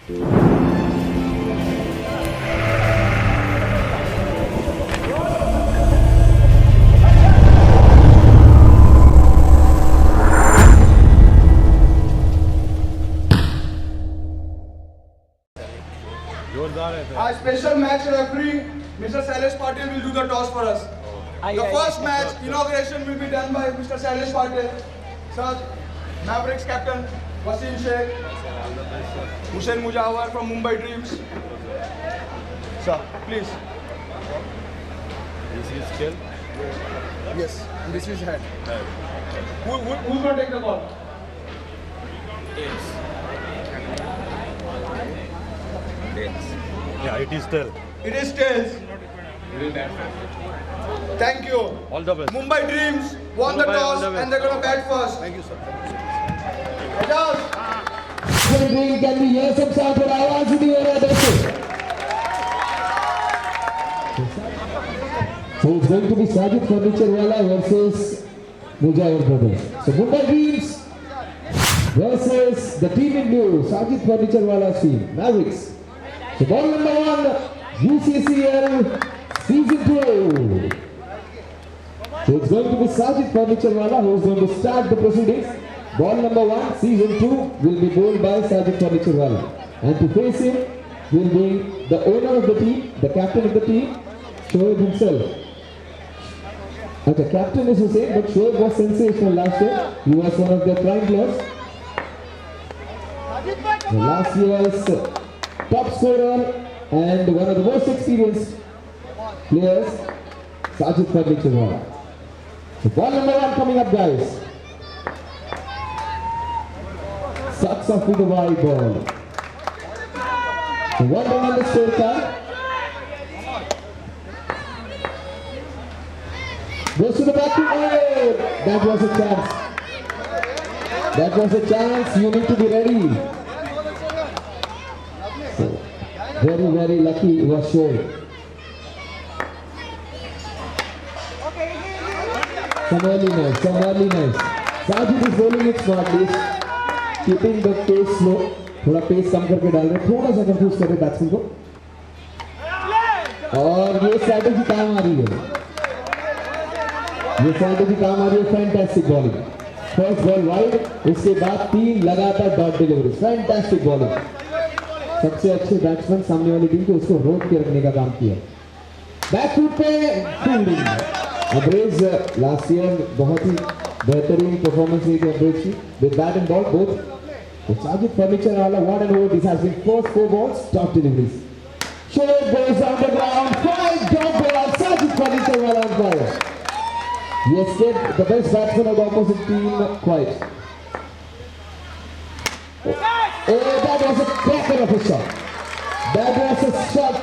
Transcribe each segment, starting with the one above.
Our special match referee, Mr. Shailesh Patil, will do the toss for us. The first match inauguration will be done by Mr. Shailesh Patil. Sir, Mavericks captain Wasim Sheikh, Hussain Mujawar from Mumbai Dreams. Sir, please. This is still? Yes, this is head. Who's going to take the ball? Yeah, it is still. It is tails. Thank you. All the best. Mumbai Dreams won the Mumbai, all toss the best. and they're going to bat first. Thank you, sir. Can we hear some sound for आवाज ही नहीं हो रहा दोस्तों? So it's going to be Sajid Furniture Wala versus Mujawar Brothers. So Mumbai Dreams versus the team in blue, Sajid Furniture Wala's team, Mavericks. So ball number 1, UCCL Season 2. So it's going to be Sajid Furniture Wala who is going to start the proceedings. Ball number 1, Season 2 will be bowled by Sajid Furniture Wala. And to face him will be the owner of the team, the captain of the team, Shoaib himself. Okay, captain is Hussain, but Shoaib was sensational last year. He was one of their prime players. The last year's top scorer and one of the most experienced players, Sajid Furniture Wala. So ball number 1 coming up, guys. Sucks off with the wide ball. So 1 run on the scorecard. Goes to the back to that was a chance. That was a chance. You need to be ready. So, very, very lucky it was shown. Some early nice. Sajid is bowling it smartly. Keeping the pace slow. थोड़ा pace कम करके डाल रहे, थोड़ा सा confuse कर रहे batsman को, और ये स्ट्रैटेजी काम आ रही है. Fantastic bowling. First ball wide, उसके बाद 3 लगातार डॉट डिलीवरी. Fantastic bowling. सबसे अच्छे बैट्समैन सामने वाली टीम के उसको रोक के रखने का काम किया. बैकफुट पे फील्डिंग. अब्रेज लास्ट ईयर बहुत ही बेहतरीन परफॉर्मेंस रही थी अब्रेज की. With bat and ball both. Sajid Furniture Wala, 1 and over. This has been first 4 balls, top deliveries. Shoaib goes on the ground, 5 dot balls. Sajid Furniture Wala on fire. He escaped the best batsman of the opposite team quite. Oh, that was a cracker of a shot. That was a shot.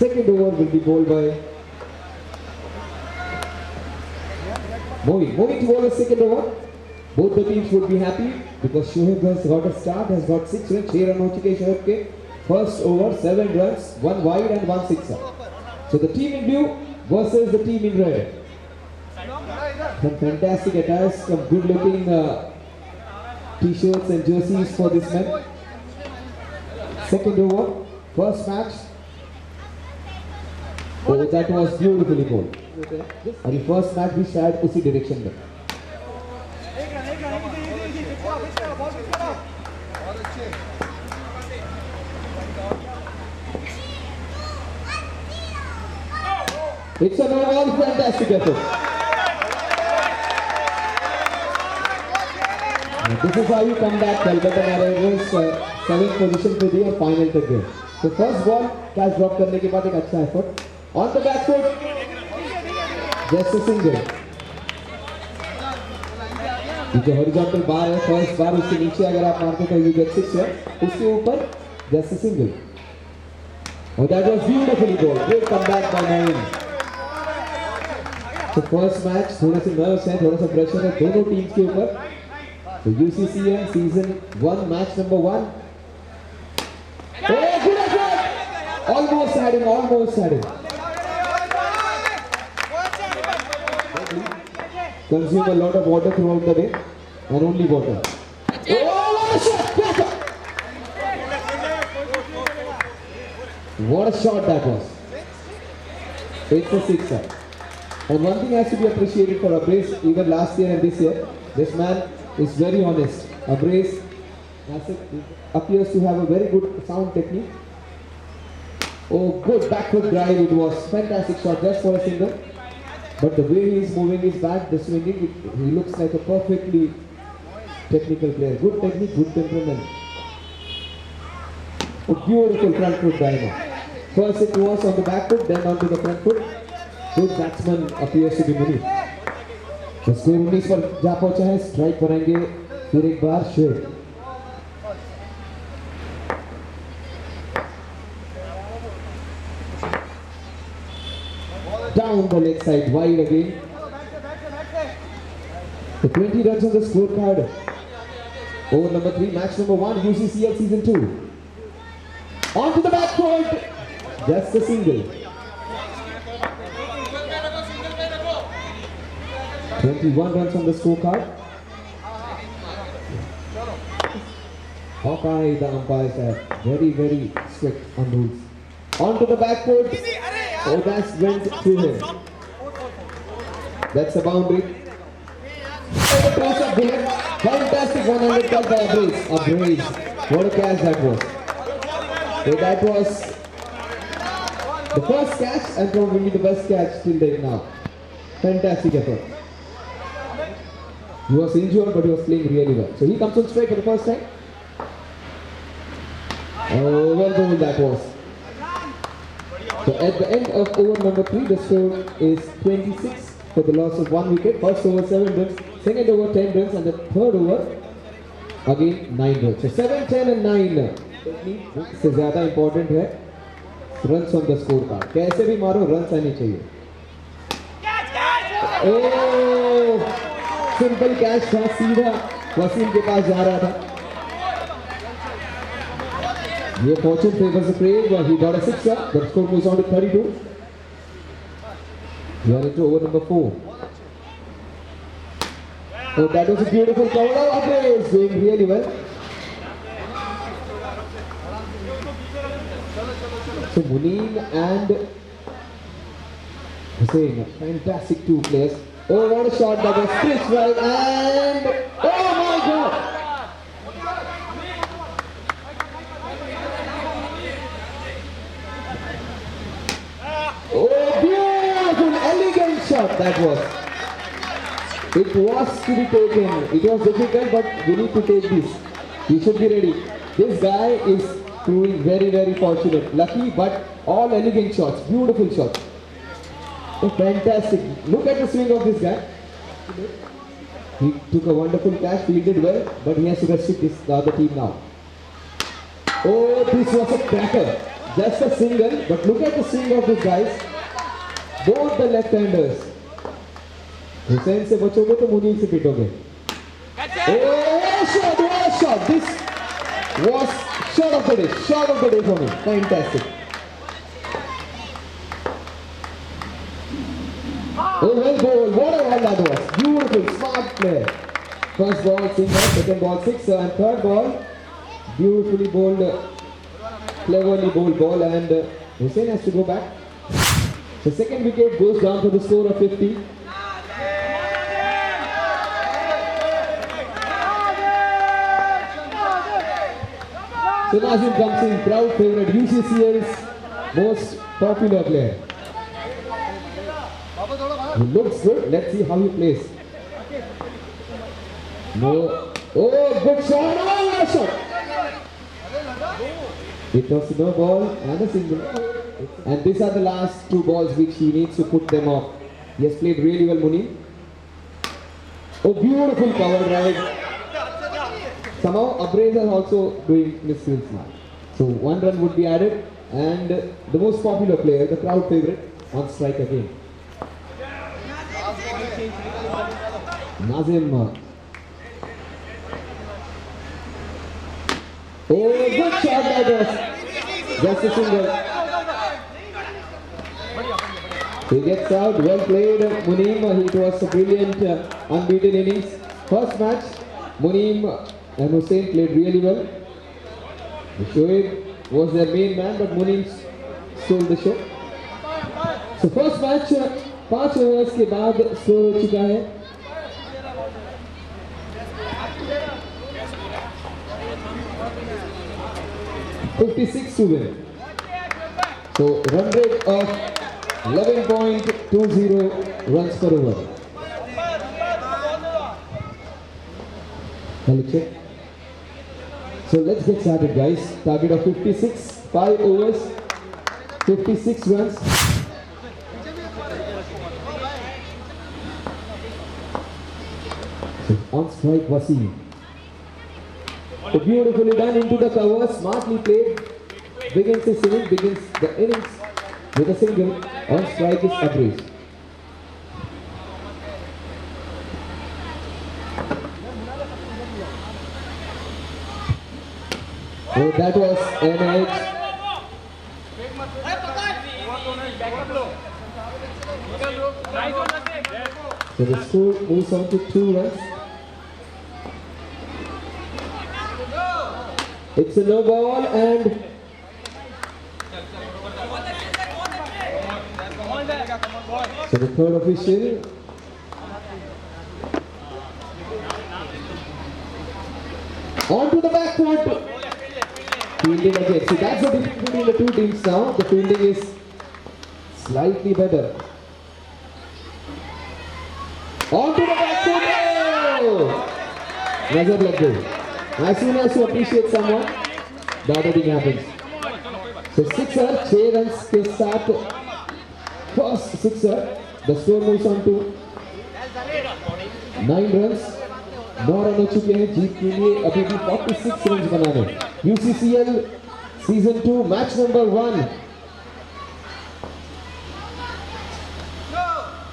Second over will be bowled by Moeen to bowl a second over. Both the teams would be happy because Shoaib has got a start, has got 6 runs. 6 run हो चुके Shoaib के. First over 7 runs, 1 wide and 1 sixer. So the team in blue versus the team in red. Some fantastic attires, some good looking t-shirts and jerseys for this man. Second over, first match. Oh, that was beautifully bowled. और ये first match भी शायद उसी direction में. It's an overall fantastic effort. This is how you come back. Calcutta Mariners 7th position पे दी और final तक गए. तो फर्स्ट बॉल कैच ड्रॉप करने के बाद एक अच्छा effort on the back foot. Just a single. जो हॉरिजॉन्टल बार है, फर्स्ट बार उसके नीचे अगर आप मारते तो you get 6 रन. उसके ऊपर just a single. और that was beautifully bowled. Great comeback by Moeen. तो फर्स्ट मैच थोड़े से नर्व्स हैं, थोड़ा सा प्रेशर है दोनों टीम्स के ऊपर. तो UCCL season 1 match number 1. Oh, good effort! Almost had him. consume a lot of water throughout the day and only water. Oh, what a shot! What a shot that was. It's a sixer. And one thing has to be appreciated for Abraze, even last year and this year, this man is very honest. Abraze appears to have a very good sound technique. Oh, good backward drive it was. Fantastic shot just for a single. But the way he is moving his bat, the swinging, he looks like a perfectly technical player. Good technique, good temperament. A beautiful front foot diamond. First it was on the back foot, then onto the front foot. Good batsman appears to be Munir. The score 19 पर जा पहुंचा है. Strike बनाएंगे फिर एक बार Sheikh. Down the leg side, wide again. The 20 runs on the scorecard. Over number 3, match number 1, UCCL season 2. On to the back foot. Just a single. 21 runs on the scorecard. Hawkeye, the umpires are very, very strict on rules. On to the back foot. Oh, that's went through him. That's a boundary. Fantastic 100 cut by Abraze. Abraze. What a catch that was. So that was the first catch and probably the best catch till date now. Fantastic effort. He was injured but he was playing really well. So he comes on strike for the first time. Oh, well done that was. So at the end of over number 3, the score is 26 for the loss of 1 wicket. First over 7 runs, second over 10 runs, and the third over again 9 runs. So 7, 10 and 9 से ज़्यादा important है runs on the scorecard. कैसे भी मारो runs आने चाहिए. Oh, simple catch था, सीधा वसीम के पास जा रहा था. Yeah, fortune favors the brave. He got a sixer. The score goes on to 32. We are into over number 4. Oh, that was a beautiful cover. Abraze doing really well. So Muneen and Hussain, fantastic 2 players. Oh, what a shot that was. Pitch right and oh my God! Oh, beautiful, elegant shot that was. It was to be taken. It was difficult, but we need to take this. We should be ready. This guy is proving very, very fortunate. Lucky, but all elegant shots. Beautiful shots. Oh, fantastic. Look at the swing of this guy. He took a wonderful catch, fielded well, but he has to restrict the other team now. Oh, this was a cracker. Just a single, but look at the swing of these guys. Both the left-handers. Hussain से बचोगे तो मुनीर से पिटोगे. Oh, what a shot! This was shot of the day. Shot of the day for me. Fantastic. Oh, well bowled. What a ball that was. Beautiful, smart play. First ball, single. Second ball, sixer. And third ball, beautifully bowled. Cleverly bowled ball, and Hussain has to go back. The second wicket goes down to the score of 50. So Nazim comes in, proud favourite, UCCL's most popular player. He looks good. Let's see how he plays. No. Oh, good shot! Oh, what a shot! It was no ball and a single. And these are the last 2 balls which he needs to put them off. He has played really well, Munir. Oh, beautiful cover drive. Somehow Abraze is also doing misfields now. So 1 run would be added, and the most popular player, the crowd favourite, on strike again. Nazim. Oh, good shot that was. Just a single. He gets out. Well played, Muneem. It was a brilliant, unbeaten innings. First match, Muneem and Hussain played really well. Shoaib was their main man, but Muneem stole the show. So first match, 5 overs के बाद score हो चुका है 56 to win. So run rate of 11.20 runs per over. So let's get started, guys. Target of 56, 5 overs, 56 runs. So on strike, Wasim. So beautifully done into the cover, smartly played. Begins his inning, begins the innings with a single. On strike is Abriz. So that was an edge. So the score moves on to 2 runs. It's a no ball and so the third official on to the back foot. Fielding again. See, that's the difference between the two teams now. The fielding is slightly better. On to the back foot. Oh! Nazar lag gayi. As soon as you appreciate someone, the other thing happens. So sixer, 6 runs के साथ first sixer. The score moves on to 9 runs. 9 run हो चुके हैं जीत के लिए अभी भी 46 run बनाने. UCCL Season 2 match number 1.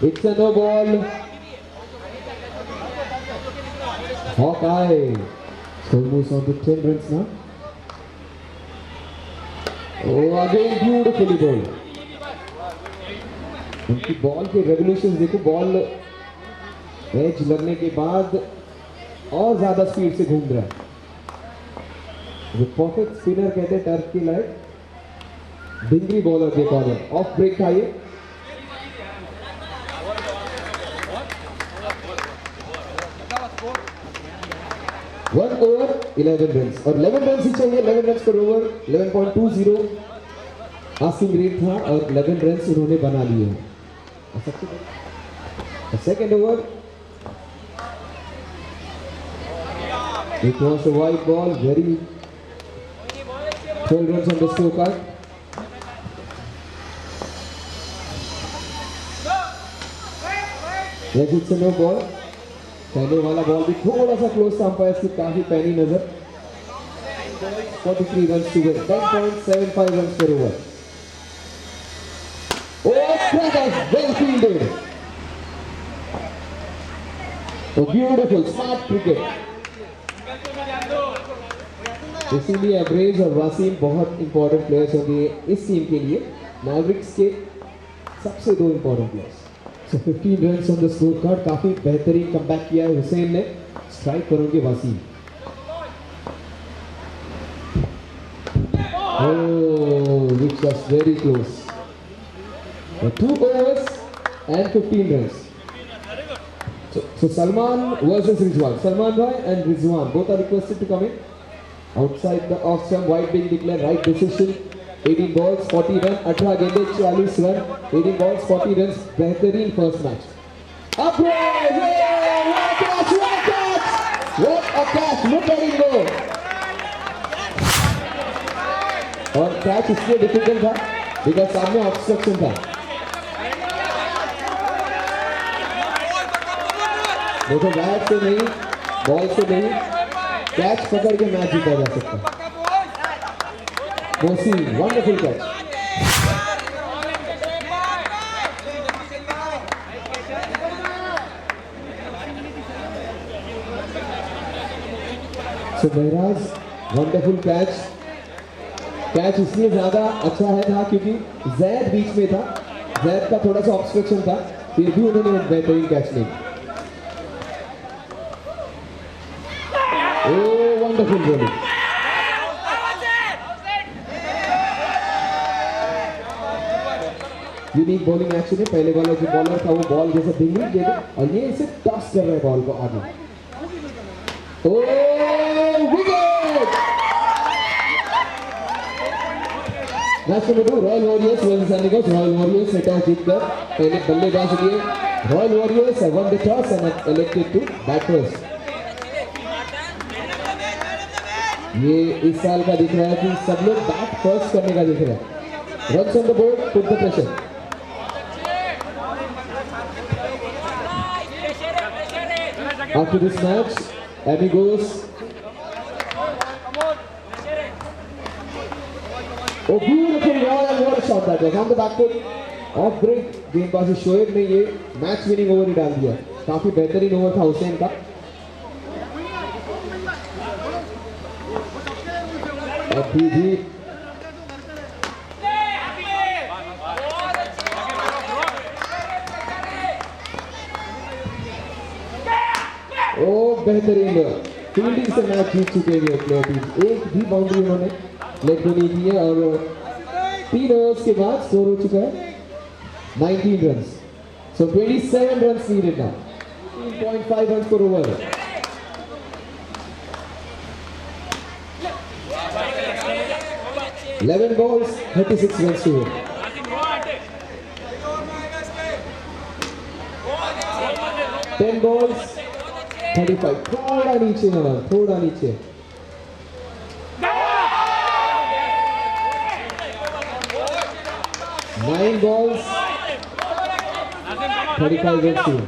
It's a no ball. Hawkeye. Score moves on to 10 runs now. Oh, again beautifully bowled. उनकी बॉल के रेगुलेशंस देखो. बॉल एज लगने के बाद और ज्यादा स्पीड से घूम रहा है. जो परफेक्ट स्पिनर कहते हैं टर्फ की लाइट. डिंगरी बॉलर के कॉर्नर ऑफ ब्रेक था ये. One over 11 runs और 11 runs ही चाहिए. 11 runs per over 11.20 asking rate था और 11 runs उन्होंने बना लिए हैं. Second over it was a wide ball. Very 12 runs on the scorecard. Yes, it's a no ball. पहले वाला बॉल भी थोड़ा सा क्लोज था. अंपायर की काफी पैनी नजर. 43 runs to win. 10.75 runs per over. Oh, that was well fielded. Oh, beautiful, smart cricket. इसीलिए अब्रेज और वासीम बहुत इंपॉर्टेंट प्लेयर्स होंगे इस टीम के लिए. मैवरिक्स के सबसे 2 important players. So 15 runs on the scorecard. काफी बेहतरीन कमबैक किया है हुसैन ने. स्ट्राइक करोगे Washim. Oh, which was very close. 2 overs and 15 runs. So Salman versus Rizwan. Salman Bhai and Rizwan both are requested to come in. Outside the off stump, wide being declared. Right decision. 18 balls, 40 runs. 18 गेंदे 40 run. 18 balls, 40 runs. बेहतरीन first match. Upright! What a catch! What a catch! What a catch! Look at him go. और catch इसलिए difficult था because सामने obstruction था. देखो bat से नहीं, बॉल से नहीं, कैच पकड़ के मैच जीता जा सकता है. मोसी वंडरफुल कैच. सो महराज वंडरफुल कैच. कैच इसलिए ज्यादा अच्छा है था क्योंकि जैद बीच में था. जैद का थोड़ा सा ऑब्स्ट्रक्शन था, फिर भी उन्होंने बेहतरीन कैच ली। Oh wonderful bowling. Unique bowling action है। पहले वाला जो बॉलर था वो बॉल जैसे दिल्ली दे दे और ये इसे टॉस कर रहा है बॉल को आगे। Oh wicket. Match number 2 royal warriors versus सैनिकोस। रॉयल वॉरियर्स ने टॉस जीतकर पहले बल्लेबाजी किए। Royal warriors won the toss and elected to bat first. ये इस साल का दिख रहा है कि सब लोग बैट फर्स्ट करने का दिख रहा है। Runs on the board, put the pressure. After this match, amigos. Oh, beautiful ball and what a shot that was on the back foot. Off break, गेंदबाजी शोएब ने ये मैच विनिंग ओवर ही डाल दिया। काफी बेहतरीन ओवर था हुसैन का। अभी भी ओ बेहतरीन फील्डिंग से मैच जीत चुके हैं प्लेयर टीम। एक भी बाउंड्री उन्होंने लेग नहीं की है और 3 ओवर्स के बाद स्कोर हो चुका है 19 रन्स। सो 27 रन्स नीडेड नाउ। 3.5 रन्स पर over. Eleven balls, 36 runs to win. 10 balls, 35. थोड़ा नीचे है, थोड़ा नीचे। 9 balls, 35 runs to win.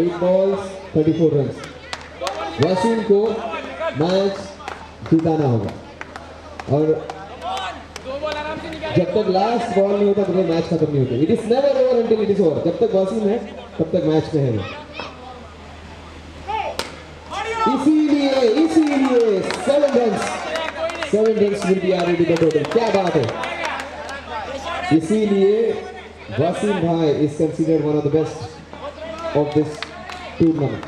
8 balls, 34 runs. Wasim को मैच जिताना होगा और जब तक लास्ट बॉल नहीं होता तब मैच खत्म नहीं होता। It is never over until it is over. जब तक वसीम है तब तक मैच में है वो। इसीलिए 7 runs will be added to the total. क्या बात है। इसीलिए वसीम भाई is considered one of the best of this tournament.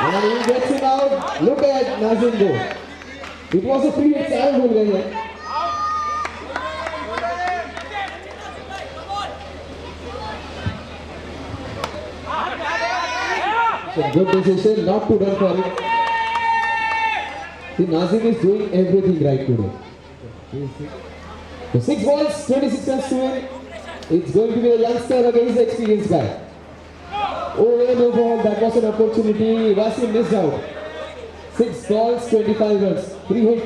And he gets it out. Look at Nazim go. It was a free hit. सारे भूल गए हैं। So good decision not to run for it. See, Nazim is doing everything right today. So 6 balls, 26 runs to win. It's going to be a youngster against the experienced guy. Oh, no ball, that was an opportunity. Wasim missed out. 6 balls, 25 runs. Free hit.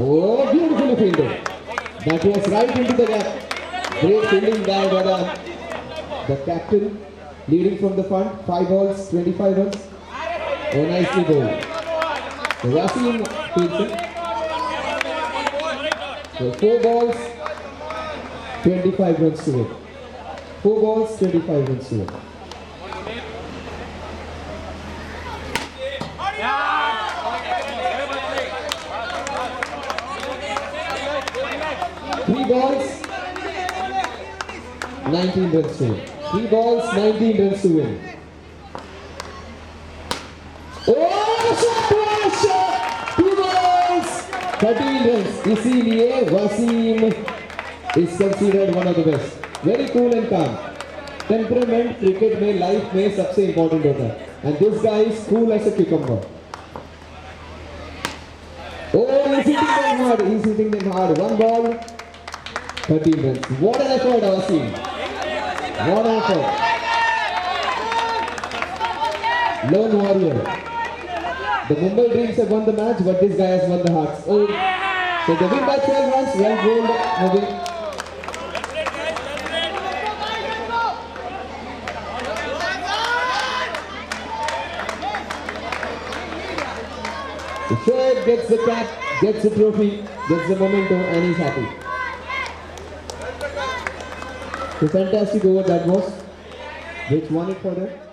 Oh, beautifully fielded. That was right into the gap. Great fielding by the captain, leading from the front. 5 balls, 25 runs. Oh, nicely bowled. So Wasim fields it. So 4 balls, 25 runs to win. 4 balls, 25 runs to win. Three balls, 19 runs to win. 3 balls, 19 runs to win. Oh, shot! 2 balls, 13 runs. इसीलिए Wasim is considered one of the best. Very cool and calm. Temperament cricket में life में सबसे important होता है. And this guy is cool as a cucumber. Oh, he's hitting them hard. He's hitting them hard. 1 ball, 13 runs. What an effort, Wasim. What an effort. Lone warrior. The Mumbai Dreams have won the match, but this guy has won the hearts. Oh, so they win by 12 runs. Well bowled, Navin. Shoaib gets the cap, gets the trophy, gets the memento, and he's happy. So fantastic over that was. which won it for them.